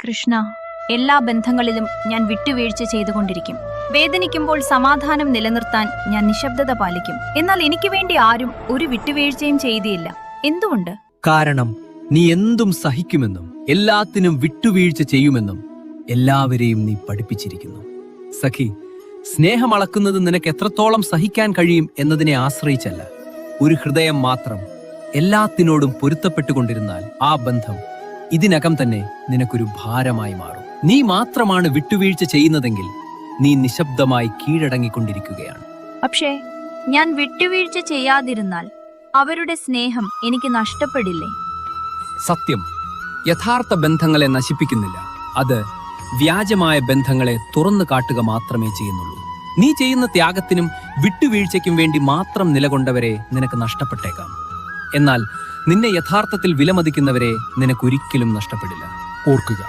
കൃഷ്ണ, എല്ലാ ബന്ധങ്ങളിലും ഞാൻ വിട്ടുവീഴ്ച ചെയ്തുകൊണ്ടിരിക്കും. വേദനിക്കുമ്പോൾ സമാധാനം നിലനിർത്താൻ ഞാൻ നിശബ്ദത പാലിക്കും. എന്നാൽ എനിക്ക് വേണ്ടി ആരും ഒരു വിട്ടുവീഴ്ചയും ചെയ്തില്ല. എന്തുകൊണ്ട്? കാരണം നീ എന്തും സഹിക്കുമെന്നും എല്ലാത്തിനും വിട്ടുവീഴ്ച ചെയ്യുമെന്നും എല്ലാവരെയും നീ പഠിപ്പിച്ചിരിക്കുന്നു. സഖി, സ്നേഹം അളക്കുന്നത് നിനക്ക് എത്രത്തോളം സഹിക്കാൻ കഴിയും എന്നതിനെ ആശ്രയിച്ചല്ല, ഒരു ഹൃദയം മാത്രം എല്ലാത്തിനോടും പൊരുത്തപ്പെട്ടുകൊണ്ടിരുന്നാൽ ആ ബന്ധം ഇതിനകം തന്നെ നിനക്കൊരു ഭാരമായി മാറും. നീ മാത്രമാണ് വിട്ടുവീഴ്ച ചെയ്യുന്നതെങ്കിൽ നീ നിശബ്ദമായി കീഴടങ്ങിക്കൊണ്ടിരിക്കുകയാണ്. പക്ഷേ ഞാൻ വിട്ടുവീഴ്ച ചെയ്യാതിരുന്നാൽ അവരുടെ സ്നേഹം എനിക്ക് നഷ്ടപ്പെടില്ലേ? സത്യം യഥാർത്ഥ ബന്ധങ്ങളെ നശിപ്പിക്കുന്നില്ല, അത് വ്യാജമായ ബന്ധങ്ങളെ തുറന്നു കാട്ടുക മാത്രമേ ചെയ്യുന്നുള്ളൂ. നീ ചെയ്യുന്ന ത്യാഗത്തിനും വിട്ടുവീഴ്ചയ്ക്കും വേണ്ടി മാത്രം നിലകൊണ്ടവരെ നിനക്ക് നഷ്ടപ്പെട്ടേക്കാം. എന്നാൽ നിന്നെ യഥാർത്ഥത്തിൽ വിലമതിക്കുന്നവരെ നിനക്കൊരിക്കലും നഷ്ടപ്പെടില്ല. ഓർക്കുക.